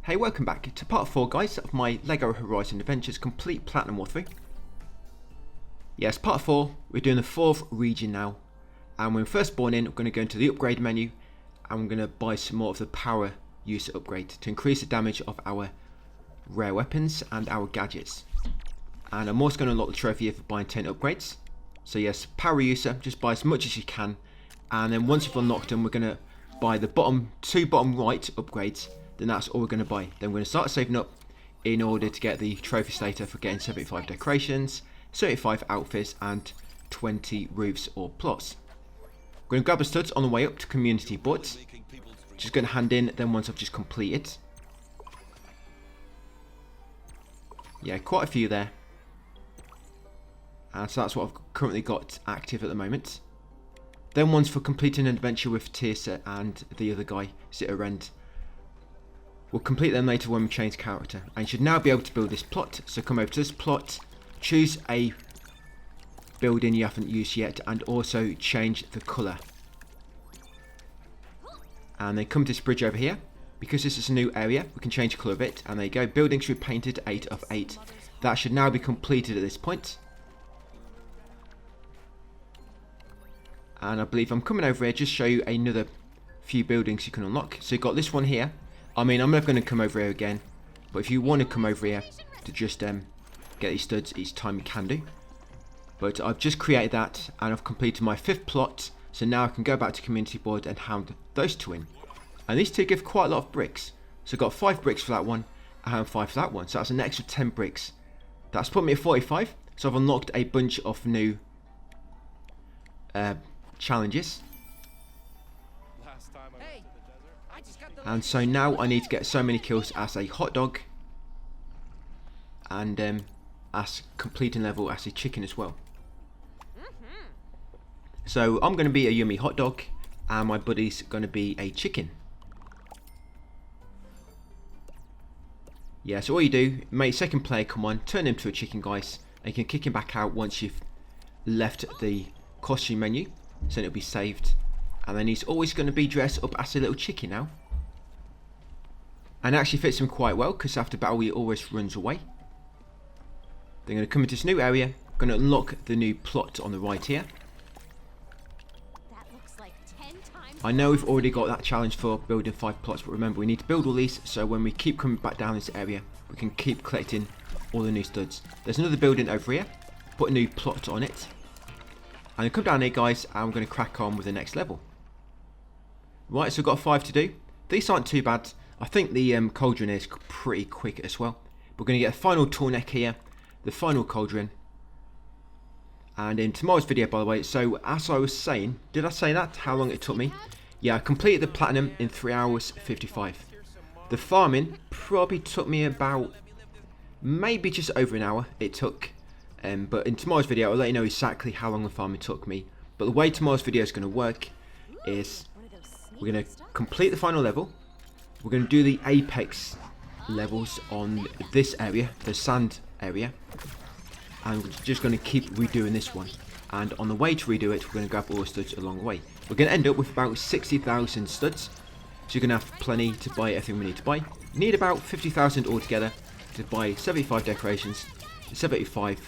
Hey, welcome back to part 4, guys, of my Lego Horizon Adventures complete Platinum Walkthrough. Yes, part 4, we're doing the 4th region now. And when we're first born in, we're going to go into the upgrade menu. And we're going to buy some more of the power user upgrade to increase the damage of our rare weapons and our gadgets. And I'm also going to unlock the trophy here for buying 10 upgrades. So yes, power user, just buy as much as you can. And then once you've unlocked them, we're going to buy the two bottom right upgrades. Then that's all we're going to buy. Then we're going to start saving up in order to get the trophies later for getting 75 decorations, 75 outfits and 20 roofs or plots. We're going to grab the studs on the way up to community boards. Just going to hand in them once I've just completed. Yeah, quite a few there. And so that's what I've currently got active at the moment. Then one's for completing an adventure with Tirsa and the other guy, Zitterend. We'll complete them later when we change character. And you should now be able to build this plot. So come over to this plot, choose a building you haven't used yet, and also change the colour. And then come to this bridge over here. Because this is a new area, we can change the colour of it. And there you go, building should be painted 8 of 8. That should now be completed at this point. And I believe I'm coming over here just to show you another few buildings you can unlock. So you've got this one here. I mean, I'm never going to come over here again, but if you want to come over here to just get these studs each time, you can do. But I've just created that and I've completed my 5th plot, so now I can go back to community board and hand those two in. And these two give quite a lot of bricks. So I've got 5 bricks for that one and 5 for that one, so that's an extra 10 bricks. That's put me at 45, so I've unlocked a bunch of new challenges. And so now I need to get so many kills as a hot dog and as completing level as a chicken as well. So I'm going to be a yummy hot dog and my buddy's going to be a chicken. Yeah, so all you do, make second player come on, turn him to a chicken, guys, and you can kick him back out once you've left the costume menu, so it'll be saved. And then he's always going to be dressed up as a little chicken now. And it actually fits him quite well because after battle he always runs away. They're going to come into this new area. Going to unlock the new plot on the right here. That looks like 10 times. I know we've already got that challenge for building 5 plots, but remember we need to build all these so when we keep coming back down this area we can keep collecting all the new studs. There's another building over here. Put a new plot on it. And come down here, guys, and I'm going to crack on with the next level. Right, so we've got 5 to do. These aren't too bad. I think the Cauldron is pretty quick as well. We're going to get a final tall neck here, the final Cauldron. And in tomorrow's video, by the way, so as I was saying, did I say that? How long it took me? Yeah, I completed the Platinum in 3 hours 55. The farming probably took me about, maybe just over an hour it took. But in tomorrow's video, I'll let you know exactly how long the farming took me. But the way tomorrow's video is going to work is we're going to complete the final level. We're going to do the apex levels on this area, the sand area. And we're just going to keep redoing this one. And on the way to redo it, we're going to grab all the studs along the way. We're going to end up with about 60,000 studs. So you're going to have plenty to buy everything we need to buy. You need about 50,000 altogether to buy 75 decorations, 75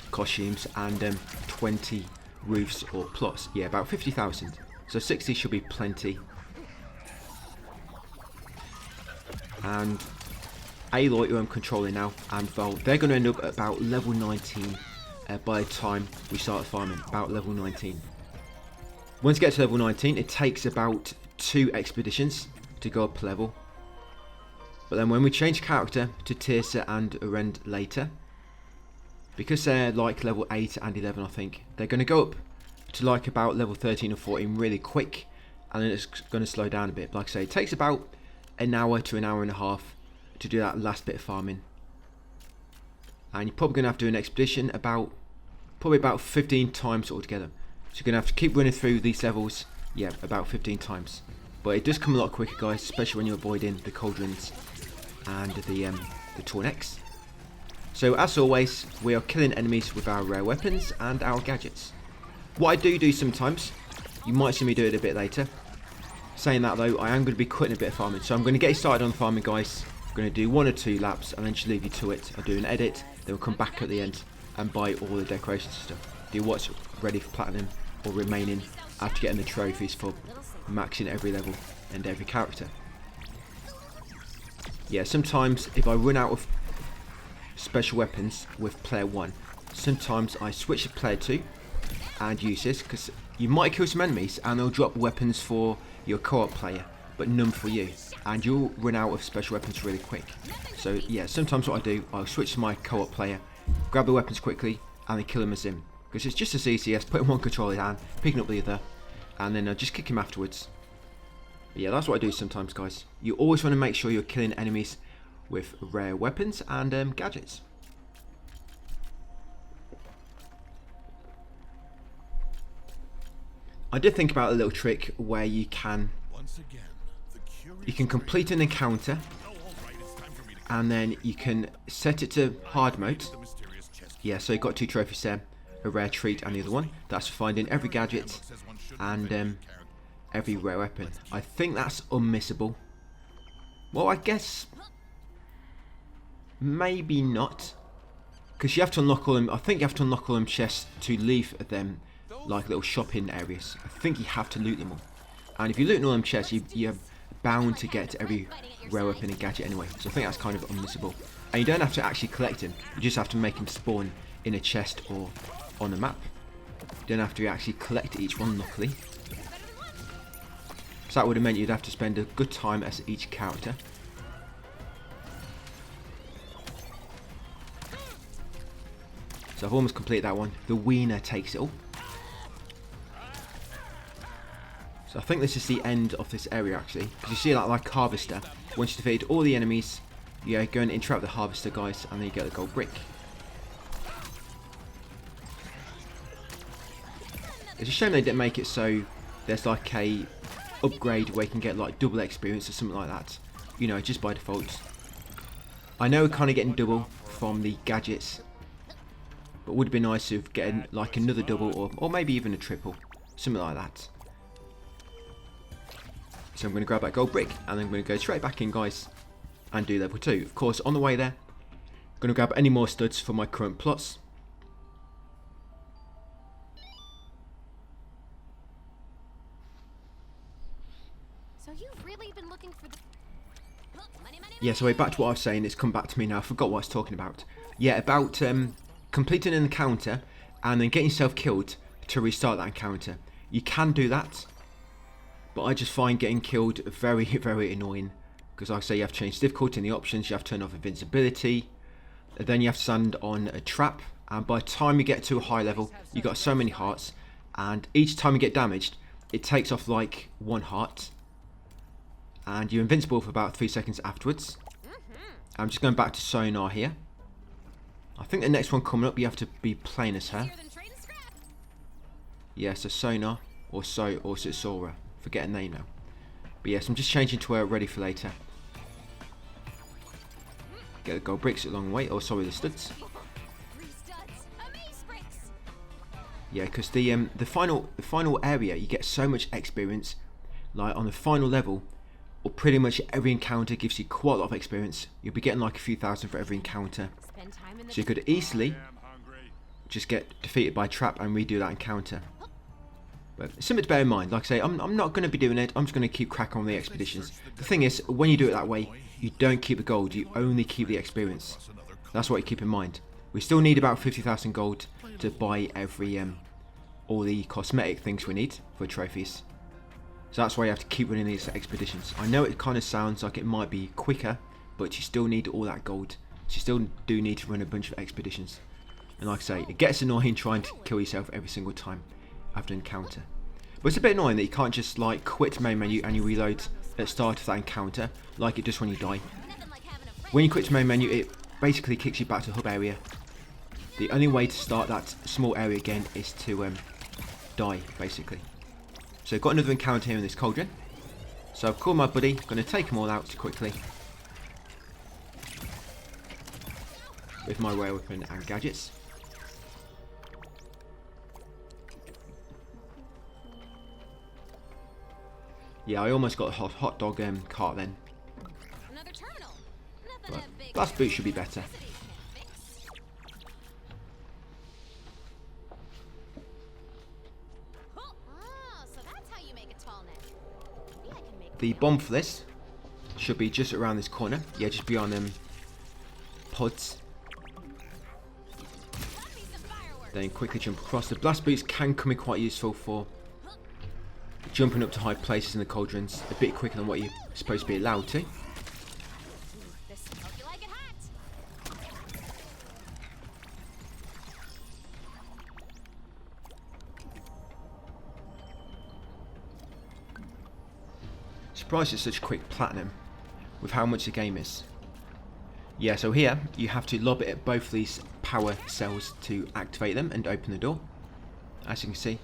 costumes, and 20 roofs or plots. Yeah, about 50,000. So 60 should be plenty. And Aloy, who I'm controlling now, and Val, they're going to end up at about level 19 by the time we start farming, about level 19. Once you get to level 19, it takes about 2 expeditions to go up level. But then when we change character to Tirsa and Zitterend later, because they're like level 8 and 11 I think, they're going to go up to like about level 13 or 14 really quick, and then it's going to slow down a bit. Like I say, it takes about an hour to an hour and a half to do that last bit of farming. And you're probably going to have to do an expedition probably about 15 times altogether. So you're going to have to keep running through these levels, yeah, about 15 times. But it does come a lot quicker, guys, especially when you're avoiding the cauldrons and the tall necks. So as always, we are killing enemies with our rare weapons and our gadgets. What I do sometimes, you might see me do it a bit later, Saying that though, I am going to be quitting a bit of farming, so I'm going to get started on farming, guys. I'm going to do 1 or 2 laps and then just leave you to it. I'll do an edit, then we'll come back at the end and buy all the decorations and stuff. Do what's ready for platinum or remaining after getting the trophies for maxing every level and every character. Yeah, sometimes if I run out of special weapons with player 1, sometimes I switch to player 2 and use this, because you might kill some enemies and they'll drop weapons for your co-op player but none for you, and you'll run out of special weapons really quick. So yeah, sometimes what I do, I'll switch to my co-op player, grab the weapons quickly and then kill him as him, because it's just as easy as putting one controller down, picking up the other, and then I'll just kick him afterwards. But yeah, that's what I do sometimes, guys. You always want to make sure you're killing enemies with rare weapons and gadgets. I did think about a little trick where you can complete an encounter and then you can set it to hard mode. Yeah, so you've got 2 trophies there, a rare treat and the other one. That's finding every gadget and every rare weapon. I think that's unmissable. Well, I guess maybe not, because you have to unlock all them. I think you have to unlock all them chests to leave them like little shopping areas. I think you have to loot them all, and if you loot all them chests, you're bound to get every rare weapon and gadget anyway. So I think that's kind of unmissable. And you don't have to actually collect him. You just have to make him spawn in a chest or on a map. You don't have to actually collect each one, luckily. So that would have meant you'd have to spend a good time as each character. So I've almost completed that one. The wiener takes it all. So I think this is the end of this area actually, because you see that like harvester. Once you defeated all the enemies, you go and interact with the harvester guys, and then you get the gold brick. It's a shame they didn't make it so there's like a upgrade where you can get like double experience or something like that. You know, just by default. I know we're kind of getting double from the gadgets, but it would be nice if getting like another double or maybe even a triple, something like that. So I'm going to grab that gold brick and then I'm going to go straight back in, guys, and do level 2. Of course, on the way there, I'm going to grab any more studs for my current plots. So you've really been looking for the... Yeah, so back to what I was saying. It's come back to me now. I forgot what I was talking about. Yeah, about completing an encounter and then getting yourself killed to restart that encounter. You can do that, but I just find getting killed very, very annoying, because like I say, you have to change difficulty in the options, you have to turn off invincibility, then you have to stand on a trap, and by the time you get to a high level, you got so many hearts, and each time you get damaged, it takes off like 1 heart, and you're invincible for about 3 seconds afterwards. I'm just going back to Sonar here. I think the next one coming up, you have to be playing as her. Yeah, so Sonar, or is it Sora? Forget a name now. But yes, I'm just changing to her ready for later. Get the gold bricks a long way. Oh, sorry, the studs. Yeah, because the final area, you get so much experience. Like on the final level, or pretty much every encounter gives you quite a lot of experience. You'll be getting like a few thousand for every encounter. So you could easily just get defeated by a trap and redo that encounter. But it's something to bear in mind. Like I say, I'm not going to be doing it. I'm just going to keep cracking on the expeditions. The thing is, when you do it that way, you don't keep the gold. You only keep the experience. That's what you keep in mind. We still need about 50,000 gold to buy every all the cosmetic things we need for trophies. So that's why you have to keep running these expeditions. I know it kind of sounds like it might be quicker, but you still need all that gold. So you still do need to run a bunch of expeditions. And like I say, it gets annoying trying to kill yourself every single time after an encounter. But it's a bit annoying that you can't just like quit main menu and you reload at the start of that encounter like it does when you die. When you quit main menu, it basically kicks you back to the hub area. The only way to start that small area again is to die, basically. So I've got another encounter here in this cauldron. So I've called my buddy, going to take them all out quickly with my rare weapon and gadgets. Yeah, I almost got a hot dog cart then. Another terminal. Nothing But a big blast boot should be better. electricity can't fix. Oh, so that's how you make a tall neck. Maybe I can make The bomb for this should be just around this corner. Yeah, just beyond them pods. Got me some fireworks. Then quickly jump across. The blast boots can come in quite useful for jumping up to high places in the cauldrons a bit quicker than what you're supposed to be allowed to. This hope you like it hot. Surprised it's such quick platinum with how much the game is. Yeah, so here you have to lob it at both these power cells to activate them and open the door, as you can see.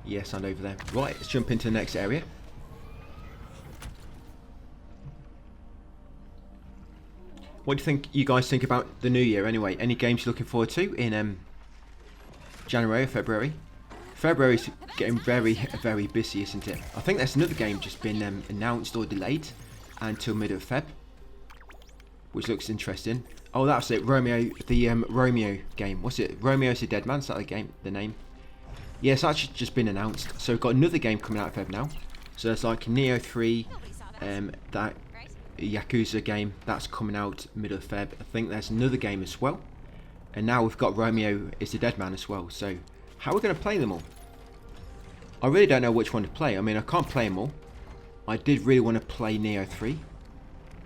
Yes, and over there. Right, let's jump into the next area. What do you guys think about the new year anyway? Any games you're looking forward to in January or February? February's getting very busy, isn't it? I think there's another game just been announced or delayed until mid of Feb, which looks interesting. Oh, that's it, Romeo, the Romeo game. What's it? Romeo's the Dead Man, is that the name? Yes, that's just been announced. So we've got another game coming out of Feb now. So there's like Neo 3, that Yakuza game, that's coming out middle of Feb. I think there's another game as well. And now we've got Romeo is the Dead Man as well. So how are we going to play them all? I really don't know which one to play. I mean, I can't play them all. I did really want to play Neo 3.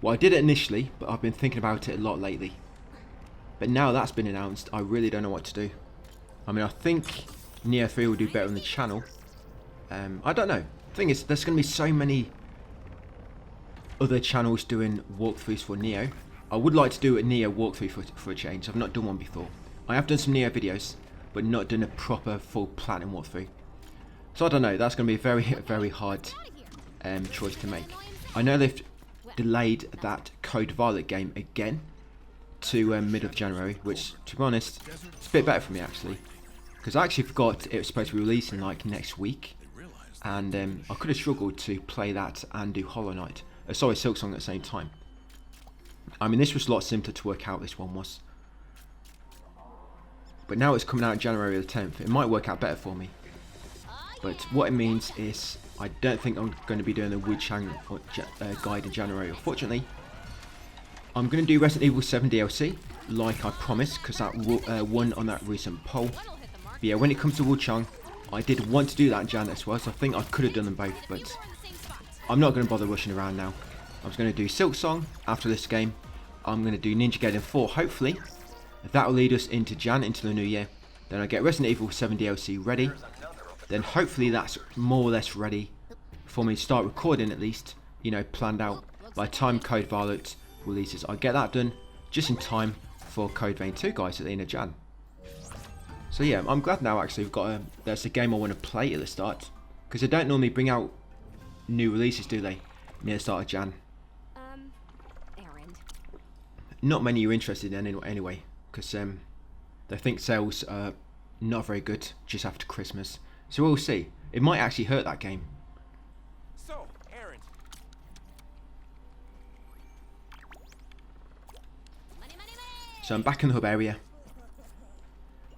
Well, I did it initially, but I've been thinking about it a lot lately. But now that's been announced, I really don't know what to do. I mean, I think Neo 3 will do better on the channel. I don't know. The thing is, there's going to be so many other channels doing walkthroughs for Neo. I would like to do a Neo walkthrough for a change. I've not done one before. I have done some Neo videos, but not done a proper full platinum walkthrough. So I don't know. That's going to be a very hard choice to make. I know they've delayed that Code Violet game again to mid of January, which, to be honest, it's a bit better for me actually. Because I actually forgot it was supposed to be releasing like next week, and I could have struggled to play that and do Hollow Knight. Sorry, Silksong at the same time. I mean, this was a lot simpler to work out, this one was. But now it's coming out January the 10th. It might work out better for me. But what it means is I don't think I'm going to be doing the Wuchang guide in January, unfortunately. I'm going to do Resident Evil 7 DLC, like I promised, because that won on that recent poll. But yeah, when it comes to Wuchang, I did want to do that in Jan as well, so I think I could have done them both, but I'm not going to bother rushing around now. I was going to do Silksong after this game. I'm going to do Ninja Gaiden 4, hopefully. That will lead us into Jan, into the new year. Then I get Resident Evil 7 DLC ready. Then hopefully that's more or less ready for me to start recording at least, you know, planned out by the time Code Violet releases. I get that done just in time for Code Vein 2 guys at the end of Jan. So yeah, I'm glad now actually we've got there's a game I want to play at the start, because they don't normally bring out new releases, do they, near the start of Jan? Errand. Not many are interested in anyway, because they think sales are not very good just after Christmas. So we'll see. It might actually hurt that game. So, errand. Money, money, money. So I'm back in the hub area.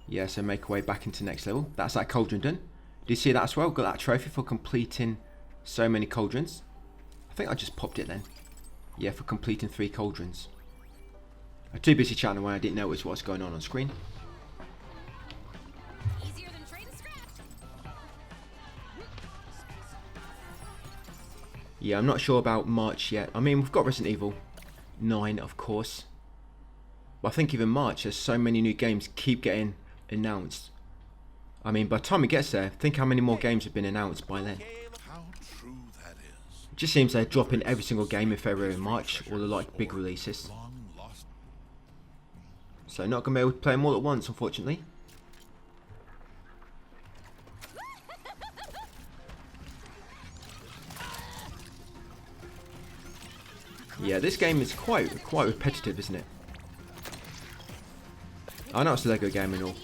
Yeah, so make our way back into next level. That's that cauldron done. Do you see that as well? Got that trophy for completing so many cauldrons. I think I just popped it then. Yeah, for completing 3 cauldrons. I'm too busy chatting away, I didn't notice what's going on screen. Easier than trading scraps. Yeah, I'm not sure about March yet. I mean, we've got Resident Evil 9, of course. But I think even March, there's so many new games keep getting announced. I mean, by the time it gets there, think how many more games have been announced by then. How true that is. It just seems they're dropping every single game in February and March, all the like big releases. Long lost. So not going to be able to play them all at once, unfortunately. Yeah, this game is quite repetitive, isn't it? I know it's a Lego game and all.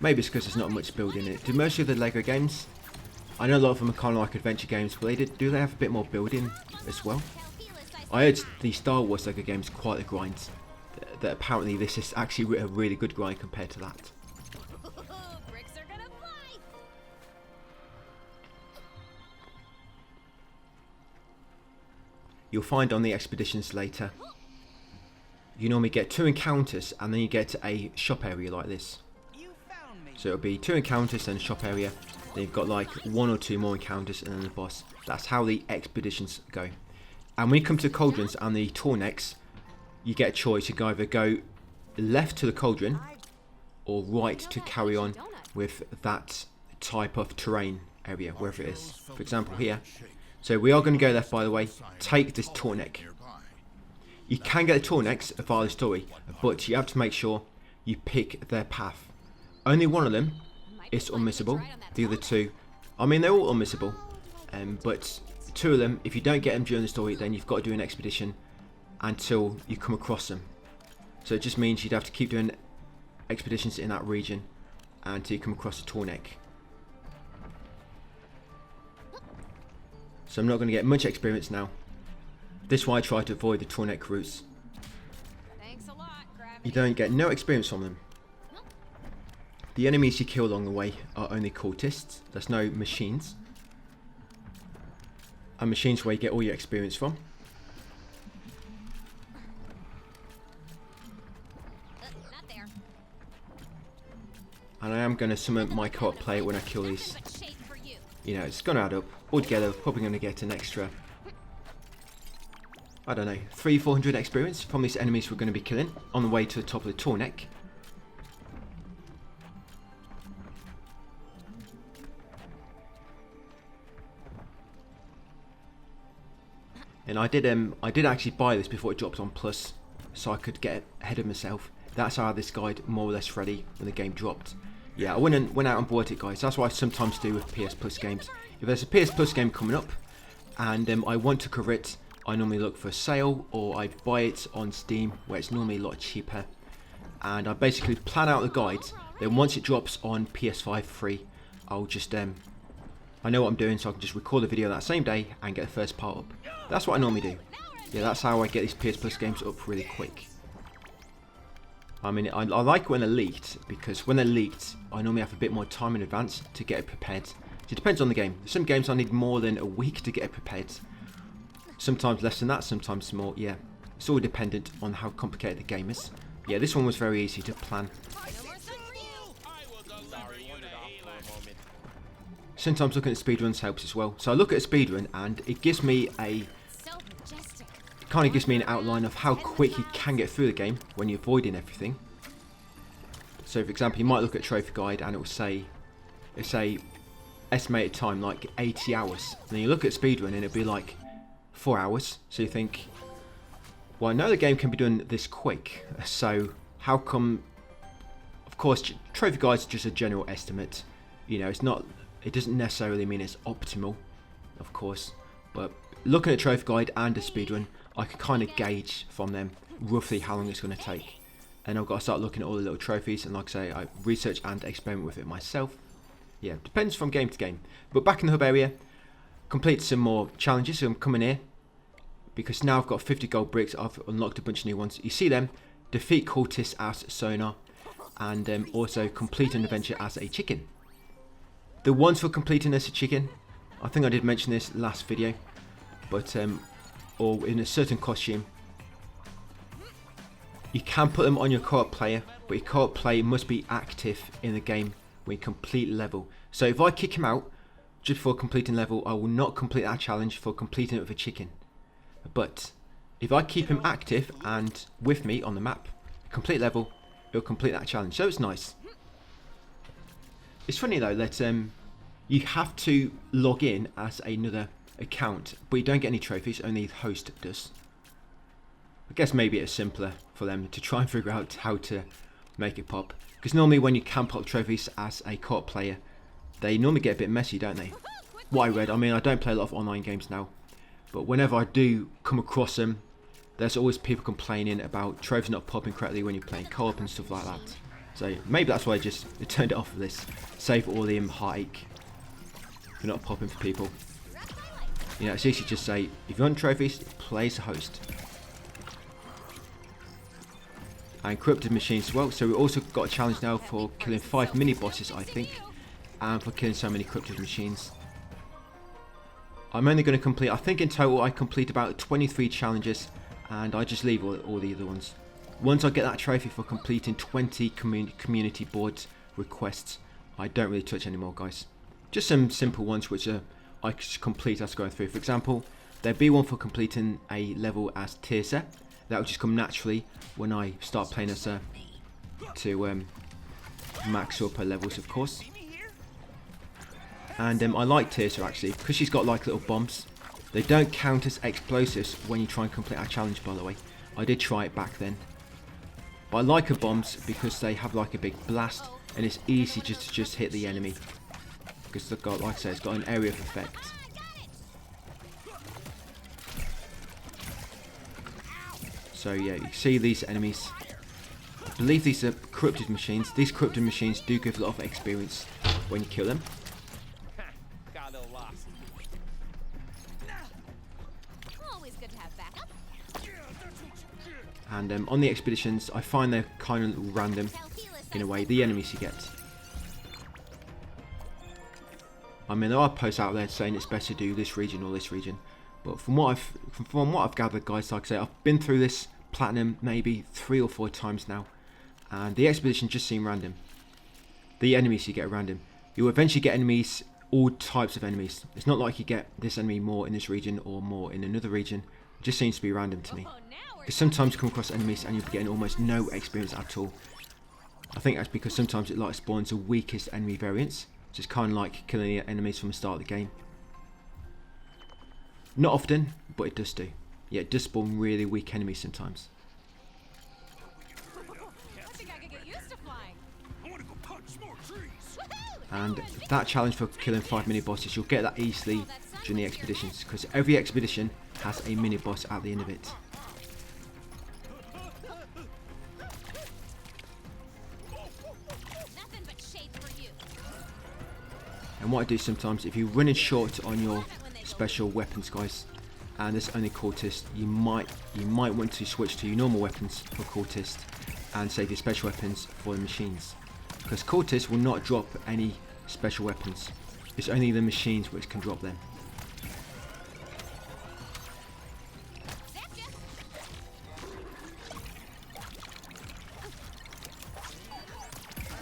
Maybe it's because there's not much building in it. Do most of the Lego games, I know a lot of them are kind of like adventure games, but do they have a bit more building as well? I heard the Star Wars Lego games quite a grind. That apparently this is actually a really good grind compared to that. Bricks are gonna fly. You'll find on the expeditions later, you normally get 2 encounters and then you get to a shop area like this. So it'll be 2 encounters and a shop area. Then you've got like 1 or 2 more encounters and then the boss. That's how the expeditions go. And when you come to the cauldrons and the Tornex, you get a choice. You can either go left to the cauldron or right to carry on with that type of terrain area, wherever it is. For example here. So we are going to go left, by the way. Take this Tornex. You can get the Tornex via the story, but you have to make sure you pick their path. Only one of them is unmissable. The other 2, I mean, they're all unmissable. But 2 of them, if you don't get them during the story, then you've got to do an expedition until you come across them. So it just means you'd have to keep doing expeditions in that region until you come across the Tornex. So I'm not going to get much experience now. This is why I try to avoid the Tornex routes. Thanks a lot, Gravity. You don't get no experience from them. The enemies you kill along the way are only cultists. There's no machines. And machines where you get all your experience from. Not there. And I am going to summon my co-op player when I kill these. But shape for you. You know, it's going to add up. Altogether, we're probably going to get an extra, I don't know, 300-400 experience from these enemies we're going to be killing on the way to the top of the Tornex. And I did actually buy this before it dropped on Plus, so I could get ahead of myself. That's how I had this guide more or less ready when the game dropped. Yeah, I went out and bought it, guys. That's what I sometimes do with PS Plus games. If there's a PS Plus game coming up, and I want to cover it, I normally look for a sale, or I buy it on Steam, where it's normally a lot cheaper. And I basically plan out the guide. Then once it drops on PS5 free, I'll just I know what I'm doing, so I can just record the video that same day and get the first part up. That's what I normally do. Yeah, that's how I get these PS Plus games up really quick. I mean, I like when they're leaked, because when they're leaked, I normally have a bit more time in advance to get it prepared. So it depends on the game. Some games I need more than a week to get it prepared. Sometimes less than that, sometimes more. Yeah, it's all dependent on how complicated the game is. Yeah, this one was very easy to plan. Sometimes looking at speedruns helps as well. So I look at a speedrun and it gives me kind of gives me an outline of how quick you can get through the game when you're avoiding everything. So for example, you might look at trophy guide and it will say, estimated time like 80 hours. And then you look at speedrun and it'll be like 4 hours. So you think, well, I know the game can be done this quick, so how come? Of course, trophy guides are just a general estimate. You know, it doesn't necessarily mean it's optimal, of course. But looking at trophy guide and a speedrun, I can kind of gauge from them roughly how long it's going to take. And I've got to start looking at all the little trophies, and like I say, I research and experiment with it myself. Yeah, depends from game to game. But back in the hub area, complete some more challenges. So I'm coming here because now I've got 50 gold bricks. I've unlocked a bunch of new ones. You see them: defeat cultists as Sonar, and also complete an adventure as a chicken. The ones for completing as a chicken, I think I did mention this last video, but or in a certain costume, you can put them on your co-op player, but your co-op player must be active in the game when you complete level. So if I kick him out just before completing level, I will not complete that challenge for completing it with a chicken. But if I keep him active and with me on the map, complete level, it'll complete that challenge. So it's nice. It's funny though that you have to log in as another account, but you don't get any trophies, only the host does. I guess maybe it's simpler for them to try and figure out how to make it pop. Because normally when you can pop trophies as a co-op player, they normally get a bit messy, don't they? What I read, I mean, I don't play a lot of online games now, But whenever I do come across them, there's always people complaining about trophies not popping correctly when you're playing co-op and stuff like that. So maybe that's why I just turned it off for this. Save all the heartache for not popping for people. You know, it's easy to just say, if you want trophies, play as a host. And corrupted machines as well. So we've also got a challenge now for killing 5 mini bosses, I think. And for killing so many corrupted machines. I'm only going to complete, I think in total I complete about 23 challenges. And I just leave all the other ones. Once I get that trophy for completing 20 community boards requests, I don't really touch anymore, guys. Just some simple ones which I complete as going through. For example, there'd be one for completing a level as Tirsa. That will just come naturally when I start playing as her to max up her levels, of course. And I like Tirsa actually because she's got like little bombs. They don't count as explosives when you try and complete our challenge, by the way. I did try it back then. But I like her bombs because they have like a big blast and it's easy just to hit the enemy. Because they've got, like I said, it's got an area of effect. So yeah, you see these enemies. I believe these are corrupted machines. These corrupted machines do give a lot of experience when you kill them. Got a little lost. Always good to have backup. And on the expeditions, I find they're kind of random in a way, the enemies you get. I mean, there are posts out there saying it's best to do this region or this region, but from what I've gathered, guys, like I say, I've been through this platinum maybe 3 or 4 times now, and the expedition just seem random. The enemies you get are random. You'll eventually get enemies, all types of enemies. It's not like you get this enemy more in this region or more in another region. It just seems to be random to me. Because sometimes you come across enemies and you'll be getting almost no experience at all. I think that's because sometimes it like spawns the weakest enemy variants. Just kind of like killing the enemies from the start of the game. Not often, but it does do. Yeah, it does spawn really weak enemies sometimes. I think I could get used to flying. I want to go punch more trees. And that challenge for killing 5 mini bosses, you'll get that easily during the expeditions, because every expedition has a mini boss at the end of it. Nothing but shade for you. And what I do sometimes, if you're running short on your special weapons, guys, and there's only cultists, you might want to switch to your normal weapons for cultists and save your special weapons for the machines, because cultists will not drop any special weapons. It's only the machines which can drop them.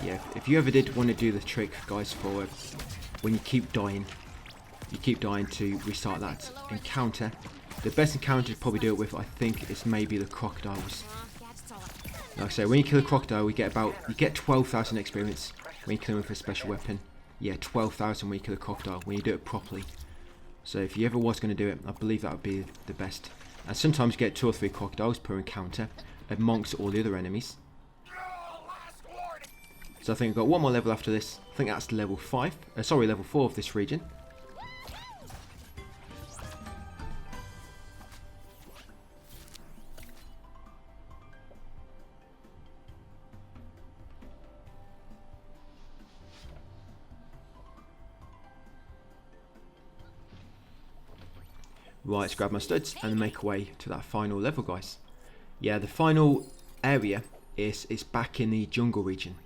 Yeah, if you ever did want to do the trick, guys, for when you keep dying to restart that encounter, the best encounter to probably do it with, I think, is maybe the crocodiles. Like I say, when you kill a crocodile, you get 12,000 experience when you kill him with a special weapon. Yeah, 12,000 when you kill a crocodile, when you do it properly. So if you ever was going to do it, I believe that would be the best. And sometimes you get 2 or 3 crocodiles per encounter amongst all the other enemies. So I think I've got one more level after this. I think that's level 4 of this region. Right, let's grab my studs and make our way to that final level, guys. Yeah, the final area is back in the jungle region.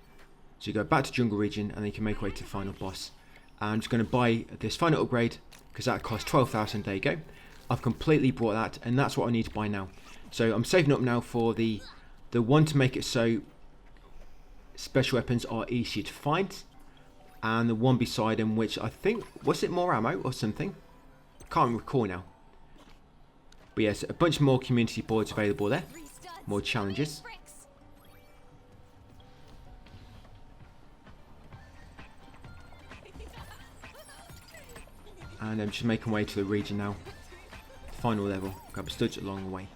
So you go back to jungle region and then you can make your way to the final boss. And I'm just going to buy this final upgrade because that costs 12,000. There you go. I've completely bought that, and that's what I need to buy now. So I'm saving up now for the one to make it so special weapons are easier to find, and the one beside them, which I think, was it more ammo or something? Can't recall now. But yes, a bunch more community boards available there, more challenges. And I'm just making way to the region now. Final level. Grab a studs along the way.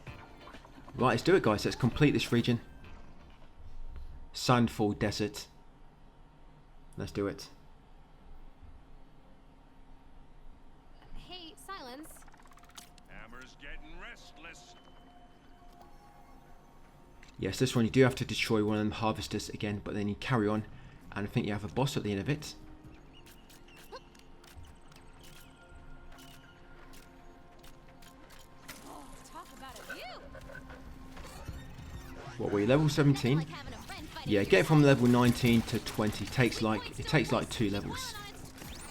Right, let's do it, guys. Let's complete this region. Sandfall Desert. Let's do it. Hey, Silence. Yes, this one you do have to destroy one of them harvesters again, but then you carry on, and I think you have a boss at the end of it. Oh, talk about a view. What were you, level 17? Like having a friend fighting Yeah, for get your from side. level 19 to 20 takes like 2 levels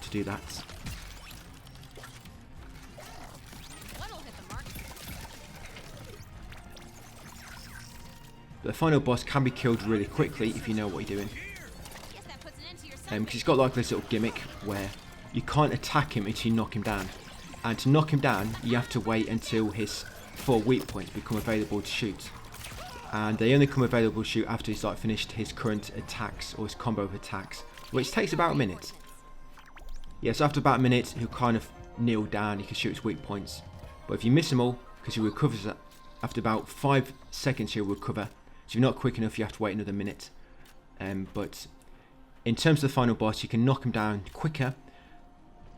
to do that. One'll hit the mark. But the final boss can be killed really quickly if you know what you're doing. Guess that puts an end to your Because he's got like this little gimmick where you can't attack him until you knock him down. And to knock him down, you have to wait until his 4 weak points become available to shoot. And they only come available to shoot after he's like finished his current attacks or his combo of attacks, which takes about a minute. Yes, after about a minute, he'll kind of kneel down, he can shoot his weak points. But if you miss them all, because he recovers after about 5 seconds, he'll recover. So if you're not quick enough, you have to wait another minute. But in terms of the final boss, you can knock him down quicker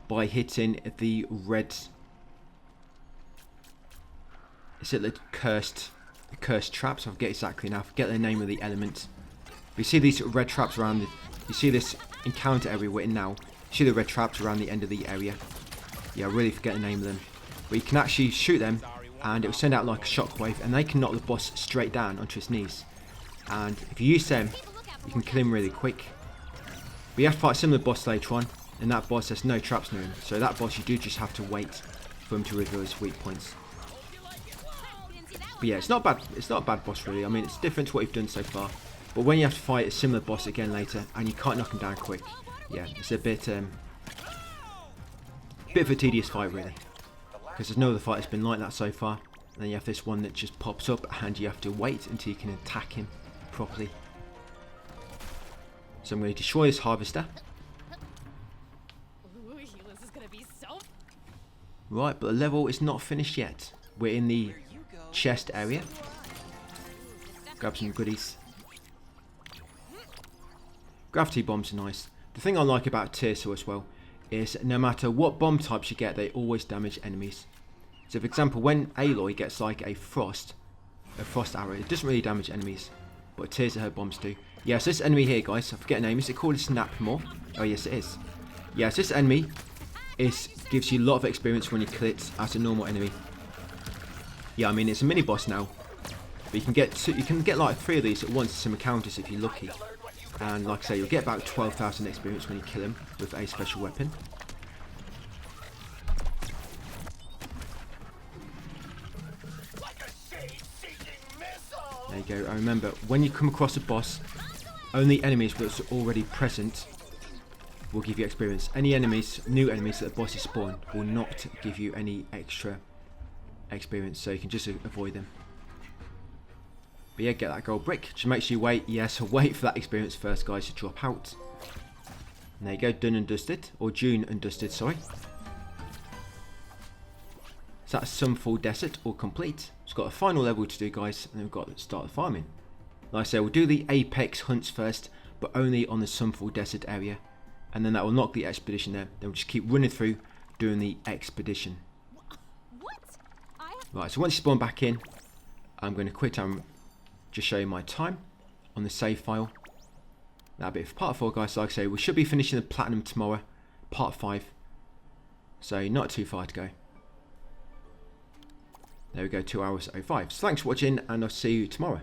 by hitting the red... Is it the cursed traps? I forget exactly now. I forget the name of the element. But you see these red traps around the... You see this encounter area we're in now. You see the red traps around the end of the area. Yeah, I really forget the name of them. But you can actually shoot them and it will send out like a shockwave and they can knock the boss straight down onto his knees. And if you use them, you can kill him really quick. But you have to fight a similar boss later on, and that boss has no traps near him. So that boss you do just have to wait for him to reveal his weak points. But yeah, it's not bad. It's not a bad boss really. I mean, it's different to what you've done so far. But when you have to fight a similar boss again later, and you can't knock him down quick, yeah, it's a bit of a tedious fight really. Because there's no other fight that's been like that so far. And then you have this one that just pops up, and you have to wait until you can attack him properly. So I'm going to destroy this harvester. Ooh, this is gonna be so. Right, but the level is not finished yet. We're in the chest area. Grab some goodies. Gravity bombs are nice. The thing I like about Tearsaw as well is no matter what bomb types you get, they always damage enemies. So for example, when Aloy gets like a frost arrow, it doesn't really damage enemies, but Tears of her bombs do. Yes, this enemy here, guys, I forget the name. Is it called a Snapmore? Oh yes, it is. Yes, this enemy gives you a lot of experience when you kill it as a normal enemy. Yeah, I mean it's a mini boss now, but you can get like 3 of these at once in some encounters if you're lucky. And like I say, you'll get about 12,000 experience when you kill him with a special weapon. There you go. And remember, when you come across a boss, only enemies that's already present will give you experience. Any enemies, new enemies that the bosses spawn, will not give you any extra experience, so you can just avoid them. But yeah, get that gold brick. Just make sure you wait. Yes, wait for that experience first, guys, to drop out. And there you go, done and dusted. Or June and dusted, sorry. So that's Sunfall Desert, all complete. It's got a final level to do, guys, and then we've got to start the farming. Like I say, we'll do the Apex hunts first, but only on the Sunfall Desert area. And then that will knock the expedition there. Then we'll just keep running through, doing the expedition. What? Right, so once you spawn back in, I'm going to quit and just show you my time on the save file. That'll be for part 4, guys. So like I say, we should be finishing the platinum tomorrow, part 5. So not too far to go. There we go, 2 hours 05. So thanks for watching, and I'll see you tomorrow.